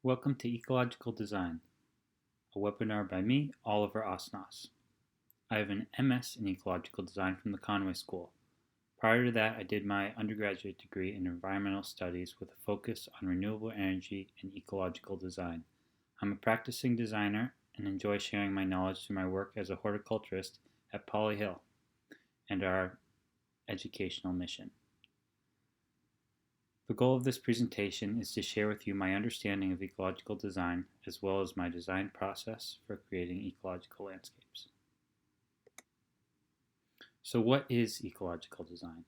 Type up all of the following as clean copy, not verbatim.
Welcome to Ecological Design, a webinar by me, Oliver Osnoss. I have an MS in Ecological Design from the Conway School. Prior to that, I did my undergraduate degree in Environmental Studies with a focus on renewable energy and ecological design. I'm a practicing designer and enjoy sharing my knowledge through my work as a horticulturist at Poly Hill and our educational mission. The goal of this presentation is to share with you my understanding of ecological design as well as my design process for creating ecological landscapes. So what is ecological design?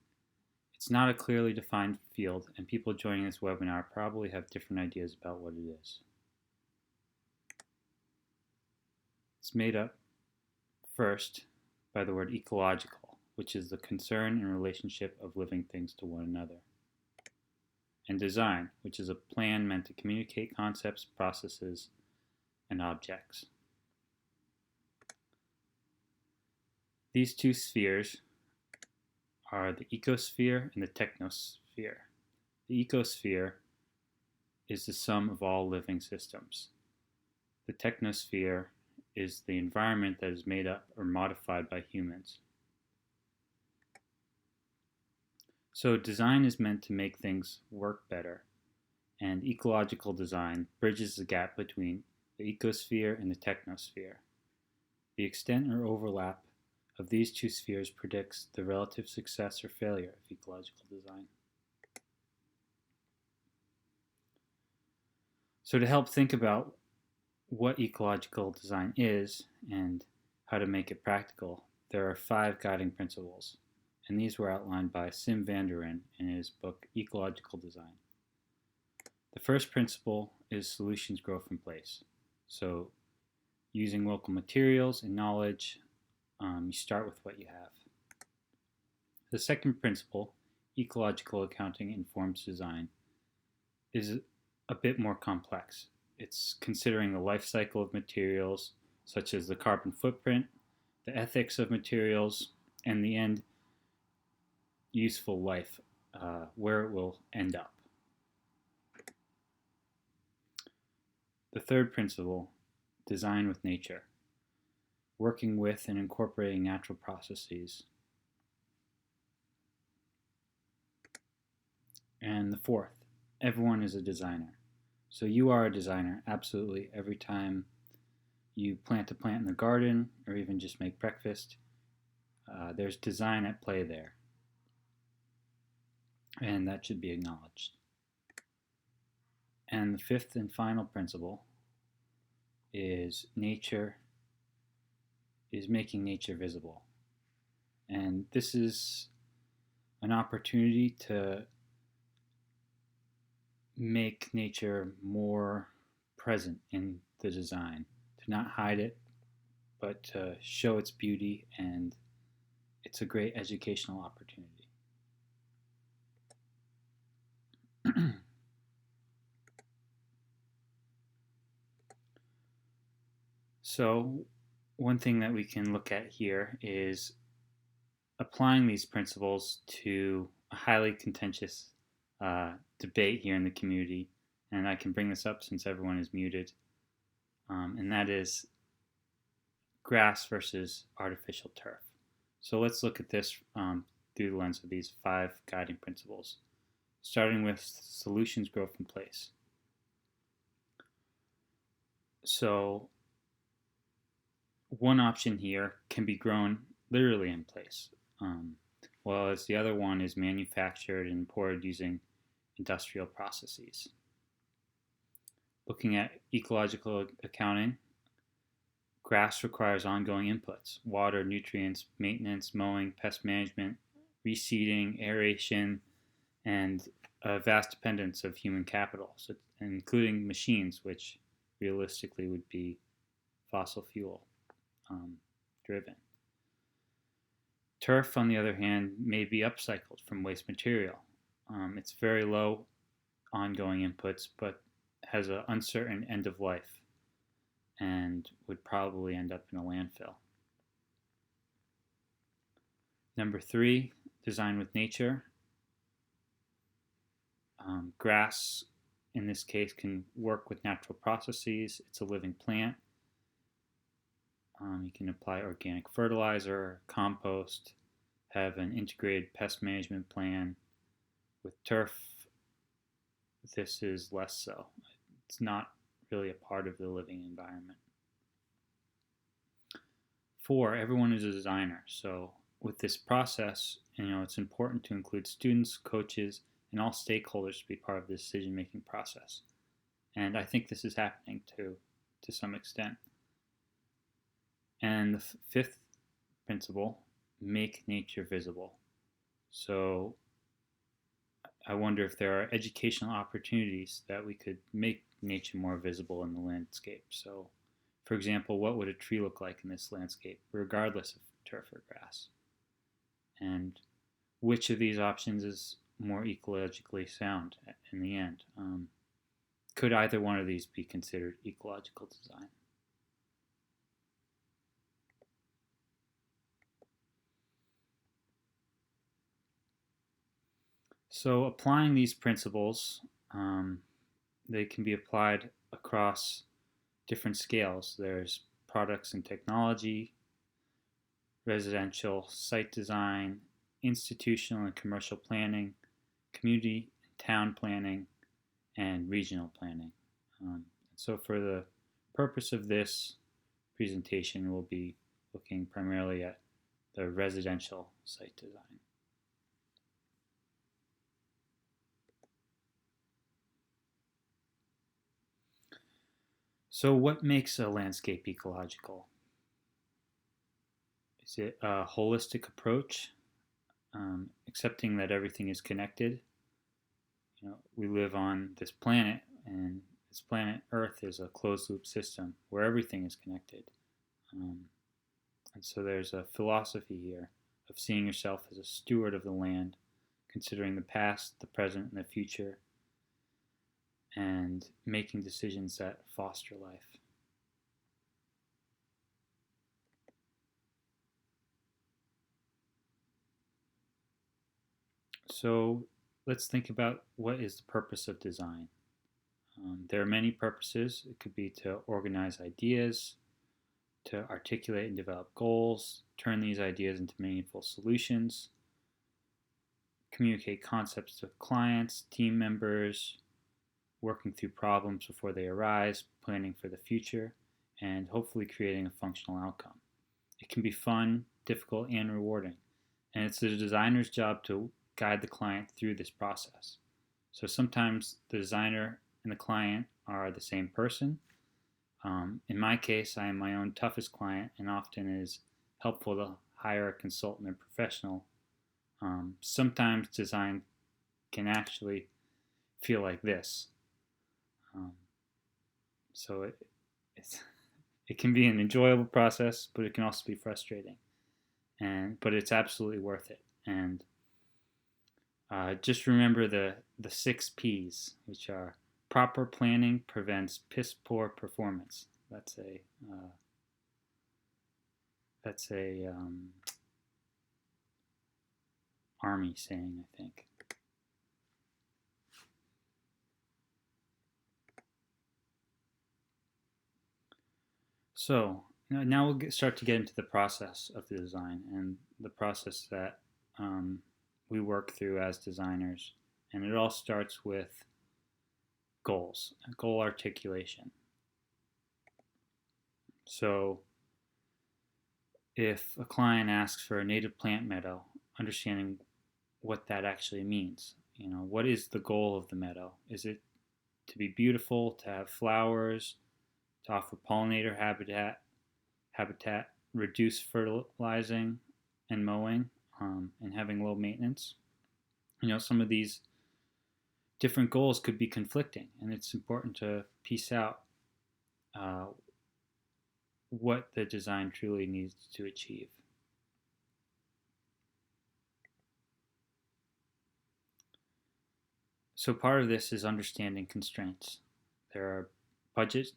It's not a clearly defined field, and people joining this webinar probably have different ideas about what it is. It's made up first by the word ecological, which is the concern and relationship of living things to one another, and design, which is a plan meant to communicate concepts, processes, and objects. These two spheres are the ecosphere and the technosphere. The ecosphere is the sum of all living systems. The technosphere is the environment that is made up or modified by humans. So design is meant to make things work better, and ecological design bridges the gap between the ecosphere and the technosphere. The extent or overlap of these two spheres predicts the relative success or failure of ecological design. So to help think about what ecological design is and how to make it practical, there are 5 guiding principles, and these were outlined by Sim van der Ren in his book Ecological Design. The first principle is solutions grow from place. So using local materials and knowledge, you start with what you have. The second principle, ecological accounting informs design, is a bit more complex. It's considering the life cycle of materials, such as the carbon footprint, the ethics of materials, and the end useful life, where it will end up. The third principle, design with nature, working with and incorporating natural processes. And the fourth, everyone is a designer. So you are a designer, absolutely. Every time you plant a plant in the garden or even just make breakfast, there's design at play there. And that should be acknowledged. And the fifth and final principle is nature is making nature visible. And this is an opportunity to make nature more present in the design, to not hide it, but to show its beauty, and it's a great educational opportunity. So one thing that we can look at here is applying these principles to a highly contentious debate here in the community, and I can bring this up since everyone is muted, and that is grass versus artificial turf. So let's look at this through the lens of these 5 guiding principles, starting with solutions grow from place. So one option here can be grown literally in place, whereas the other one is manufactured and imported using industrial processes. Looking at ecological accounting, grass requires ongoing inputs: water, nutrients, maintenance, mowing, pest management, reseeding, aeration, and a vast dependence of human capital, so, including machines, which realistically would be fossil fuel driven. Turf, on the other hand, may be upcycled from waste material. It's very low ongoing inputs, but has an uncertain end of life and would probably end up in a landfill. Number 3, design with nature. Grass in this case, can work with natural processes. It's a living plant. You can apply organic fertilizer, compost, have an integrated pest management plan. With turf, this is less so. It's not really a part of the living environment. 4, everyone is a designer. So with this process, it's important to include students, coaches, and all stakeholders to be part of the decision-making process. And I think this is happening to some extent. And the 5th principle, make nature visible. So I wonder if there are educational opportunities that we could make nature more visible in the landscape. So, for example, what would a tree look like in this landscape, regardless of turf or grass? And which of these options is more ecologically sound in the end? Could either one of these be considered ecological design? So applying these principles, they can be applied across different scales. There's products and technology, residential site design, institutional and commercial planning, community and town planning, and regional planning. So for the purpose of this presentation, we'll be looking primarily at the residential site design. So what makes a landscape ecological? Is it a holistic approach, accepting that everything is connected? We live on this planet, and this planet Earth is a closed loop system where everything is connected. And so there's a philosophy here of seeing yourself as a steward of the land, considering the past, the present, and the future, and making decisions that foster life. So let's think about what is the purpose of design. There are many purposes. It could be to organize ideas, to articulate and develop goals, turn these ideas into meaningful solutions, communicate concepts to clients, team members, working through problems before they arise, planning for the future, and hopefully creating a functional outcome. It can be fun, difficult, and rewarding, and it's the designer's job to guide the client through this process. So sometimes the designer and the client are the same person. In my case, I am my own toughest client, and often it is helpful to hire a consultant or professional. Sometimes design can actually feel like this. So it can be an enjoyable process, but it can also be frustrating. But it's absolutely worth it. And just remember the 6 P's, which are proper planning prevents piss poor performance. That's a army saying, I think. So now we'll start to get into the process of the design and the process that we work through as designers. And it all starts with goals, goal articulation. So if a client asks for a native plant meadow, understanding what that actually means. What is the goal of the meadow? Is it to be beautiful, to have flowers, to offer pollinator habitat, reduce fertilizing and mowing, and having low maintenance? Some of these different goals could be conflicting, and it's important to piece out what the design truly needs to achieve. So part of this is understanding constraints. There are budget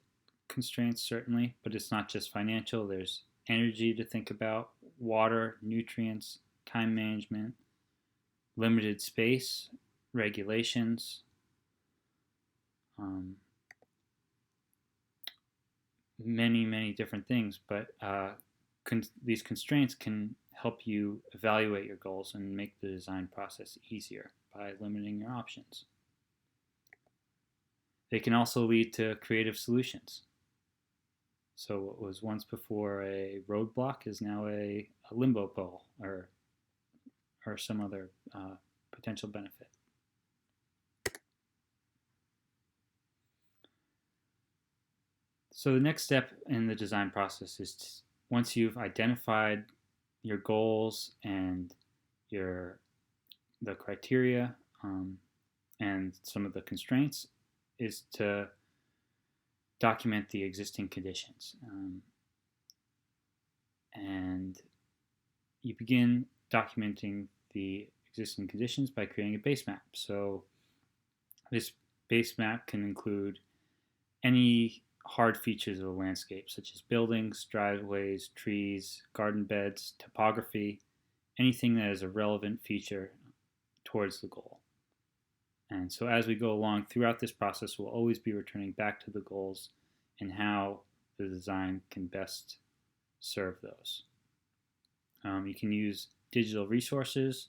constraints, certainly, but it's not just financial. There's energy to think about, water, nutrients, time management, limited space, regulations. many different things, but these constraints can help you evaluate your goals and make the design process easier by limiting your options. They can also lead to creative solutions. So what was once before a roadblock is now a limbo pole or some other potential benefit. So the next step in the design process is once you've identified your goals and the criteria and some of the constraints, is to document the existing conditions. And you begin documenting the existing conditions by creating a base map. So this base map can include any hard features of a landscape, such as buildings, driveways, trees, garden beds, topography, anything that is a relevant feature towards the goal. And so as we go along throughout this process, we'll always be returning back to the goals and how the design can best serve those. You can use digital resources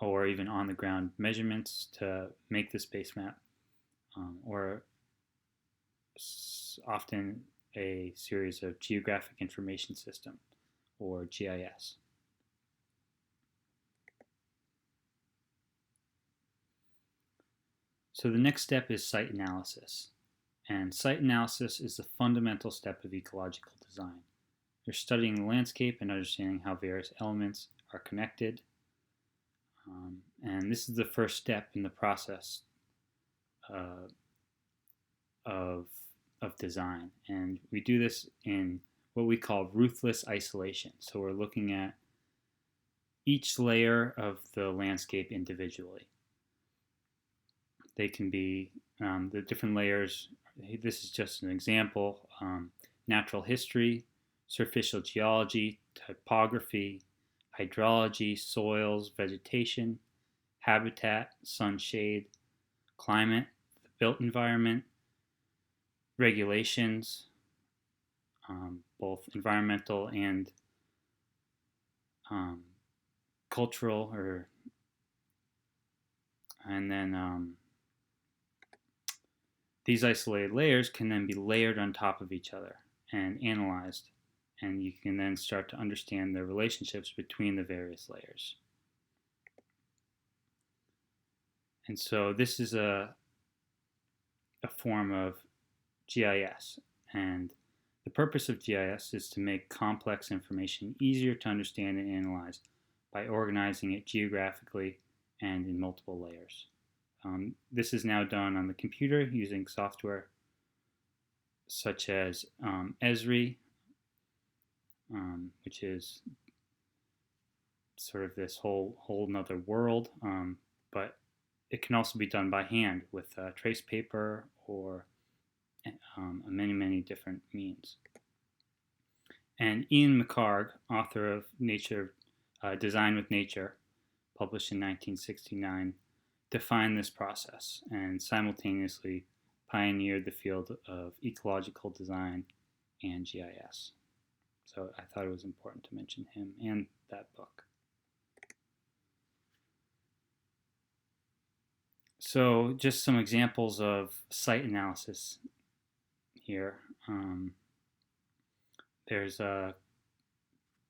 or even on-the-ground measurements to make this base map, or often a series of geographic information system, or GIS. So the next step is site analysis. And site analysis is the fundamental step of ecological design. You're studying the landscape and understanding how various elements are connected. And this is the first step in the process of design. And we do this in what we call ruthless isolation. So we're looking at each layer of the landscape individually. They can be the different layers. This is just an example. Natural history, superficial geology, topography, hydrology, soils, vegetation, habitat, sunshade, climate, the built environment, regulations, both environmental and cultural, and then these isolated layers can then be layered on top of each other and analyzed, and you can then start to understand the relationships between the various layers. And so this is a form of GIS, and the purpose of GIS is to make complex information easier to understand and analyze by organizing it geographically and in multiple layers. This is now done on the computer using software such as Esri, which is sort of this whole nother world, but it can also be done by hand with trace paper or many different means. And Ian McHarg, author of Design with Nature, published in 1969, defined this process and simultaneously pioneered the field of ecological design and GIS. So I thought it was important to mention him and that book. So just some examples of site analysis here. There's a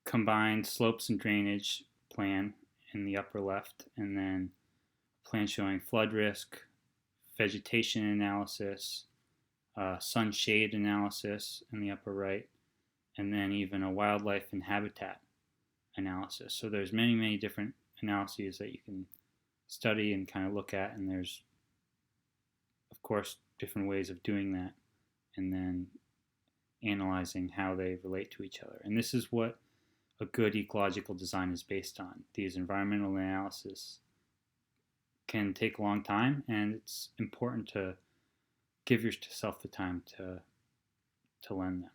combined slopes and drainage plan in the upper left, and then a plan showing flood risk, vegetation analysis, sun-shade analysis in the upper right, and then even a wildlife and habitat analysis. So there's many different analyses that you can study and kind of look at, and there's, of course, different ways of doing that, and then analyzing how they relate to each other. And this is what a good ecological design is based on. These environmental analyses can take a long time, and it's important to give yourself the time to learn them.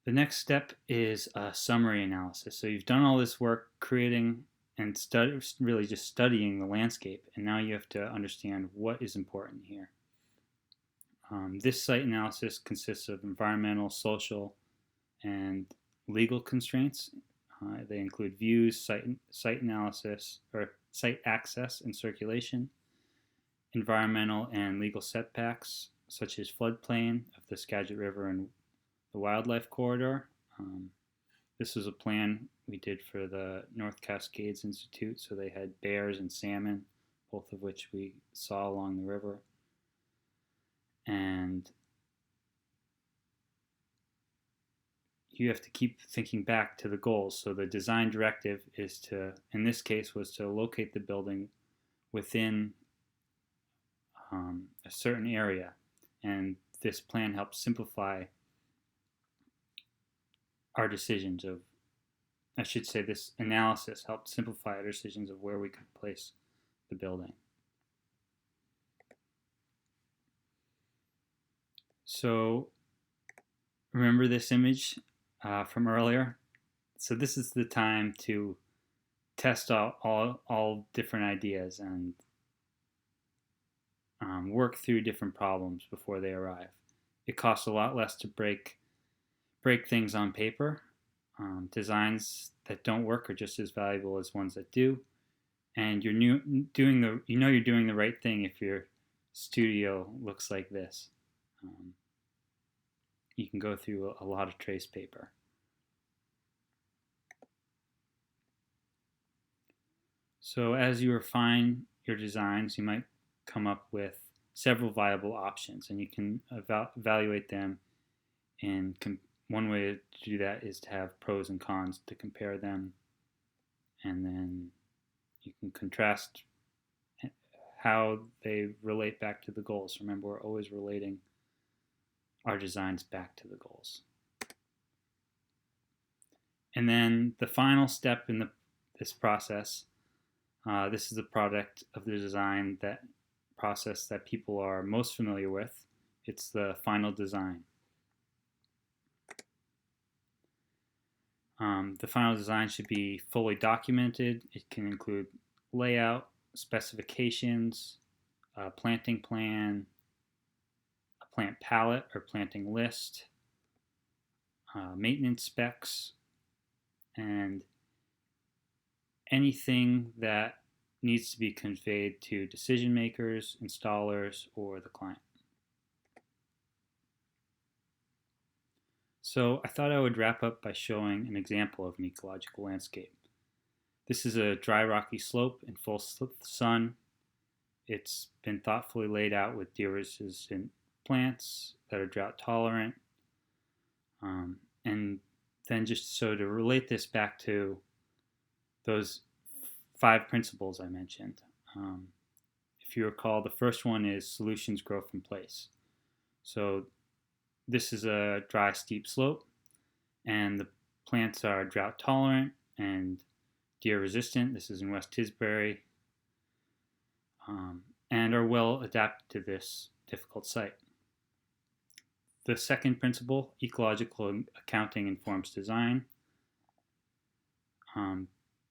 The next step is a summary analysis. So you've done all this work creating and really just studying the landscape. And now you have to understand what is important here. This site analysis consists of environmental, social, and legal constraints. They include views, site analysis, or site access and circulation, environmental and legal setbacks, such as floodplain of the Skagit River and the wildlife corridor. This was a plan we did for the North Cascades Institute, so they had bears and salmon, both of which we saw along the river. And you have to keep thinking back to the goals. So the design directive is to, in this case, was to locate the building within a certain area. And this plan helps simplify our decisions of, I should say this analysis helped simplify our decisions of where we could place the building. So remember this image from earlier? So this is the time to test out all different ideas and work through different problems before they arrive. It costs a lot less to break things on paper. Designs that don't work are just as valuable as ones that do. And you're doing the right thing if your studio looks like this. You can go through a lot of trace paper. So as you refine your designs, you might come up with several viable options, and you can evaluate them. And one way to do that is to have pros and cons to compare them, and then you can contrast how they relate back to the goals. Remember, we're always relating our designs back to the goals. And then the final step in this process, this is the product of the design process that people are most familiar with. It's the final design. The final design should be fully documented. It can include layout, specifications, a planting plan, a plant palette or planting list, maintenance specs, and anything that needs to be conveyed to decision makers, installers, or the client. So I thought I would wrap up by showing an example of an ecological landscape. This is a dry rocky slope in full sun. It's been thoughtfully laid out with deer-resistant plants that are drought tolerant. And then just so to relate this back to those 5 principles I mentioned. If you recall, the first one is solutions grow from place. So this is a dry, steep slope, and the plants are drought tolerant and deer resistant. This is in West Tisbury, and are well adapted to this difficult site. The second principle, ecological accounting informs design.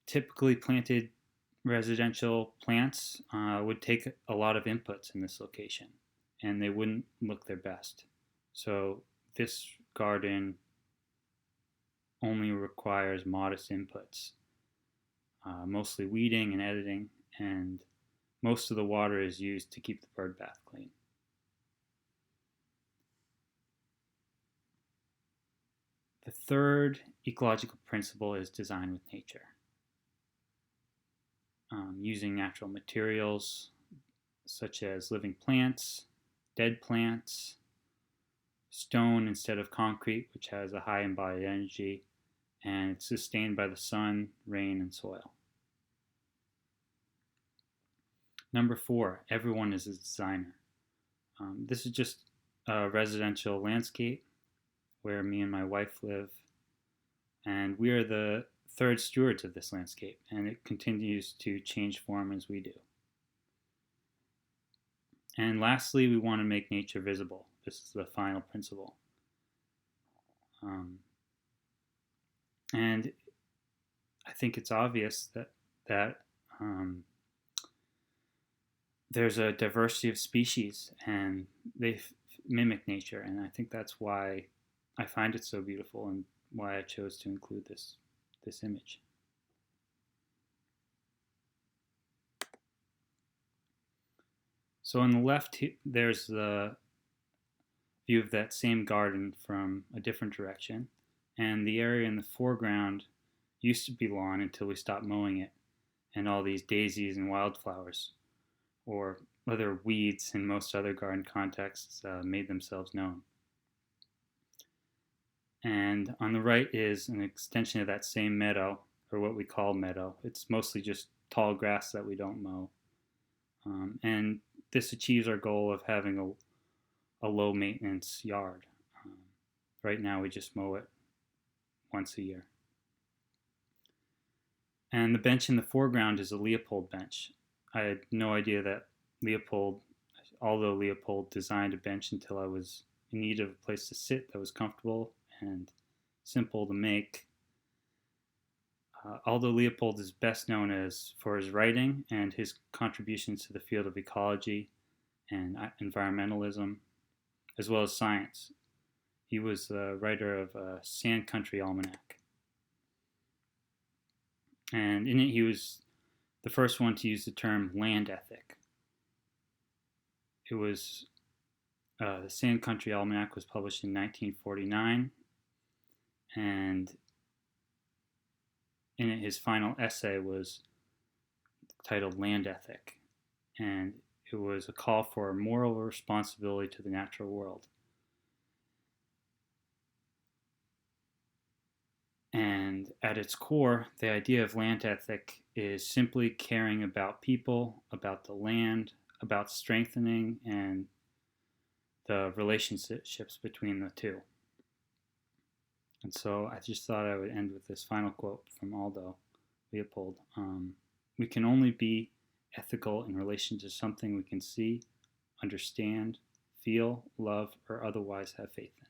Typically planted residential plants would take a lot of inputs in this location, and they wouldn't look their best. So this garden only requires modest inputs, mostly weeding and editing, and most of the water is used to keep the bird bath clean. The third ecological principle is design with nature. Using natural materials such as living plants, dead plants, stone instead of concrete, which has a high embodied energy, and it's sustained by the sun, rain, and soil. Number 4, everyone is a designer. This is just a residential landscape where me and my wife live, and we are the third stewards of this landscape, and it continues to change form as we do. And lastly, we want to make nature visible. This is the final principle. And I think it's obvious that that there's a diversity of species and they mimic nature, and I think that's why I find it so beautiful and why I chose to include this image. So on the left, there's the view of that same garden from a different direction, and the area in the foreground used to be lawn until we stopped mowing it, and all these daisies and wildflowers, or other weeds in most other garden contexts, made themselves known. And on the right is an extension of that same meadow, or what we call meadow. It's mostly just tall grass that we don't mow. And this achieves our goal of having a low maintenance yard. Right now we just mow it once a year. And the bench in the foreground is a Leopold bench. I had no idea that although Leopold designed a bench until I was in need of a place to sit that was comfortable and simple to make. Although Leopold is best known for his writing and his contributions to the field of ecology and environmentalism, as well as science. He was the writer of Sand Country Almanac. And in it, he was the first one to use the term land ethic. It was the Sand Country Almanac was published in 1949, and in it, his final essay was titled Land Ethic, and it was a call for moral responsibility to the natural world. And at its core, the idea of land ethic is simply caring about people, about the land, about strengthening and the relationships between the two. And so I just thought I would end with this final quote from Aldo Leopold. We can only be ethical in relation to something we can see, understand, feel, love, or otherwise have faith in.